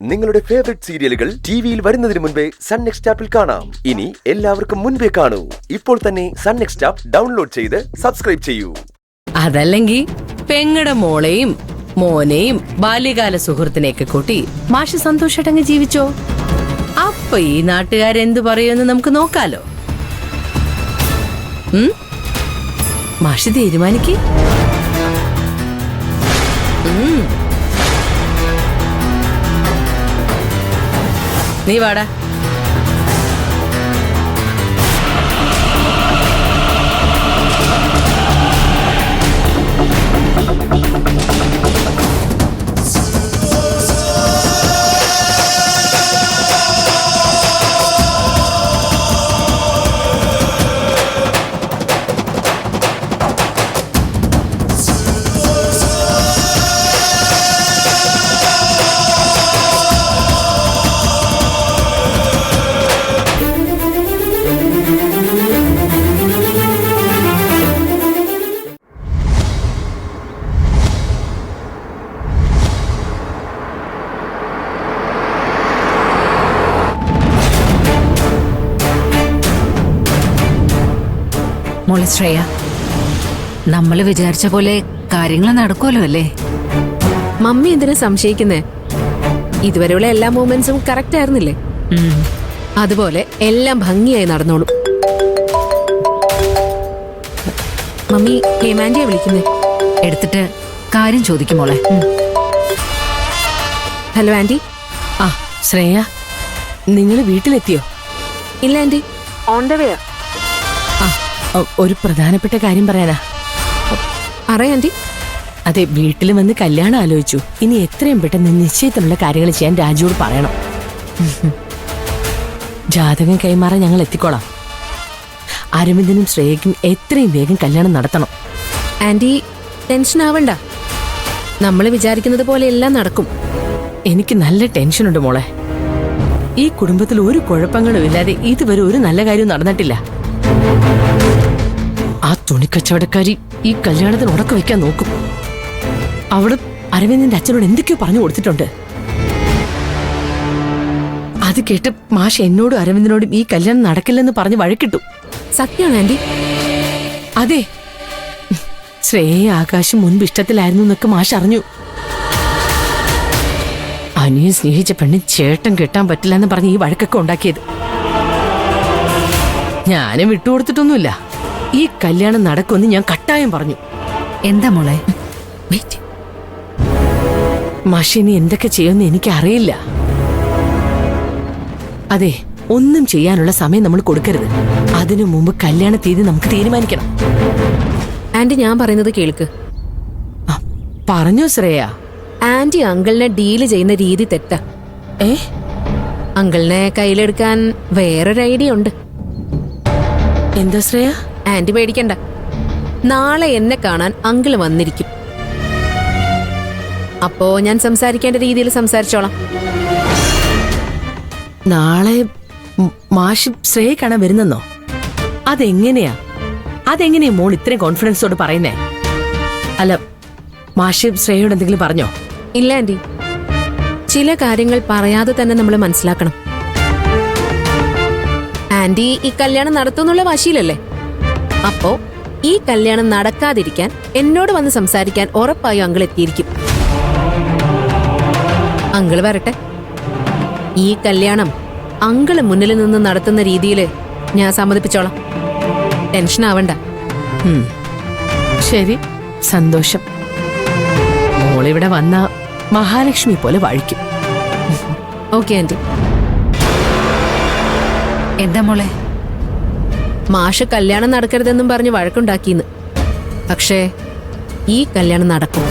നിങ്ങളുടെ ഫേവറേറ്റ് സീരിയലുകൾ ടിവിയിൽ വരുന്നതിന് മുൻപേ സൺ നെക്സ്റ്റ് ആപ്പിൽ കാണാം. ഇനി എല്ലാവർക്കും മുൻപേ കാണൂ. ഇപ്പോൾ തന്നെ സൺ നെക്സ്റ്റ് ആപ്പ് ഡൗൺലോഡ് ചെയ്ത് സബ്സ്ക്രൈബ് ചെയ്യൂ. അതല്ലെങ്കിൽ പെങ്ങടെ മോളെയും മോനെയും ബാല്യകാല സുഹൃത്തിനെയൊക്കെ കൂട്ടി മാഷ് സന്തോഷായിട്ടങ്ങ് ജീവിച്ചോ. അപ്പൊ ഈ നാട്ടുകാരെന്തു പറയുമെന്ന് നമുക്ക് നോക്കാലോ. മാഷ് തീരുമാനിക്ക്. നീ വാടാ. മോളെ ശ്രേയ, നമ്മള് വിചാരിച്ച പോലെ കാര്യങ്ങൾ നടക്കുമല്ലോ അല്ലേ? മമ്മി എന്തിനാ സംശയിക്കുന്നേ? ഇതുവരെയുള്ള എല്ലാ മൂവ്മെന്റ്സും കറക്റ്റ് ആയിരുന്നില്ലേ? അതുപോലെ എല്ലാം ഭംഗിയായി നടന്നോളൂ. മമ്മി ഹേമാൻഡിയെ വിളിക്കുന്നേ. എടുത്തിട്ട് കാര്യം ചോദിക്കും മോളെ. Hello aunty. ആ ശ്രേയ, നിങ്ങൾ വീട്ടിലെത്തിയോ? ഇല്ല ആന്റി, ഓൺ ദ വേ. ഒരു പ്രധാനപ്പെട്ട കാര്യം പറയാനാ. അറിയാം ആന്റി. അതെ, വീട്ടിൽ വന്ന് കല്യാണം ആലോചിച്ചു. ഇനി എത്രയും പെട്ടെന്ന് നിശ്ചയത്തിനുള്ള കാര്യങ്ങൾ ചെയ്യാൻ രാജുവോട് പറയണം. ജാതകം കൈമാറാൻ ഞങ്ങൾ എത്തിക്കോളാം. അരവിന്ദനും ശ്രേയയ്ക്കും എത്രയും വേഗം കല്യാണം നടത്തണം. ആന്റി ടെൻഷൻ ആവണ്ട, നമ്മൾ വിചാരിക്കുന്നത് പോലെ എല്ലാം നടക്കും. എനിക്ക് നല്ല ടെൻഷനുണ്ട് മോളെ. ഈ കുടുംബത്തിൽ ഒരു കുഴപ്പങ്ങളും ഇല്ലാതെ ഇതുവരെ ഒരു നല്ല കാര്യവും നടന്നിട്ടില്ല. ആ തുണിക്കച്ചവടക്കാരി ഈ കല്യാണത്തിന് ഉടക്കം വെക്കാൻ നോക്കും. അവിടെ അരവിന്ദന്റെ അച്ഛനോട് എന്തൊക്കെയോ പറഞ്ഞു കൊടുത്തിട്ടുണ്ട്. അത് കേട്ട് മാഷ് എന്നോടും അരവിന്ദനോടും ഈ കല്യാണം നടക്കില്ലെന്ന് പറഞ്ഞ് വഴക്കിട്ടു. സത്യമാണ് ആന്റി. അതെ, ശ്രേയ ആകാശം മുൻപ് ഇഷ്ടത്തിലായിരുന്നു എന്നൊക്കെ മാഷ് അറിഞ്ഞു. അനിയെ സ്നേഹിച്ച പെണ്ണ് ചേട്ടൻ കെട്ടാൻ പറ്റില്ല എന്ന് പറഞ്ഞ് ഈ വഴക്കൊക്കെ ഉണ്ടാക്കിയത്. ഞാനും വിട്ടുകൊടുത്തിട്ടൊന്നുമില്ല. ഈ കല്യാണം നടക്കുമെന്ന് ഞാൻ കട്ടായം പറഞ്ഞു. എന്താ മോളെ? മാഷിനി എന്തൊക്കെ ചെയ്യുമെന്ന് എനിക്കറിയില്ല. അതെ, ഒന്നും ചെയ്യാനുള്ള സമയം നമ്മൾ കൊടുക്കരുത്. അതിനു മുമ്പ് കല്യാണ തീയതി നമുക്ക് തീരുമാനിക്കണം. ആന്റി ഞാൻ പറയുന്നത് കേൾക്ക്. പറഞ്ഞോ ശ്രേയ. ആന്റി അങ്കിളിനെ ഡീല് ചെയ്യുന്ന രീതി തെറ്റാ. അങ്കിളിനെ കയ്യിലെടുക്കാൻ വേറൊരു ഐഡിയ ഉണ്ട്. എന്താ ശ്രേയ? ആന്റി പേടിക്കണ്ട, നാളെ എന്നെ കാണാൻ അങ്കിള് വന്നിരിക്കും. അപ്പോ ഞാൻ സംസാരിക്കേണ്ട രീതിയിൽ സംസാരിച്ചോളാം. നാളെ മാഷ് ശ്രേയ കാണാൻ വരുന്നെന്നോ? അതെങ്ങനെയാ മോൾ ഇത്രയും കോൺഫിഡൻസോട് പറയുന്നേ? അല്ല, മാഷ് ശ്രേയോട് എന്തെങ്കിലും പറഞ്ഞോ? ഇല്ല ആന്റി, ചില കാര്യങ്ങൾ പറയാതെ തന്നെ നമ്മൾ മനസ്സിലാക്കണം. ആന്റി ഈ കല്യാണം നടത്തുന്നുള്ള വാശിയിലല്ലേ? അപ്പോ ഈ കല്യാണം നടക്കാതിരിക്കാൻ എന്നോട് വന്ന് സംസാരിക്കാൻ ഉറപ്പായും അങ്കിൾ എത്തിയിരിക്കും. അങ്കിള് വരട്ടെ. ഈ കല്യാണം അങ്കിള് മുന്നിൽ നിന്ന് നടത്തുന്ന രീതിയിൽ ഞാൻ സമ്മതിപ്പിച്ചോളാം. ടെൻഷൻ ആവണ്ട. ശരി, സന്തോഷം. മോളിവിടെ വന്ന മഹാലക്ഷ്മി പോലെ വാഴിക്കും. Okay aunty. എന്താ മോളെ? മാഷ് കല്യാണം നടക്കരുതെന്നും പറഞ്ഞ് വഴക്കുണ്ടാക്കിന്ന്. പക്ഷേ ഈ കല്യാണം നടക്കും.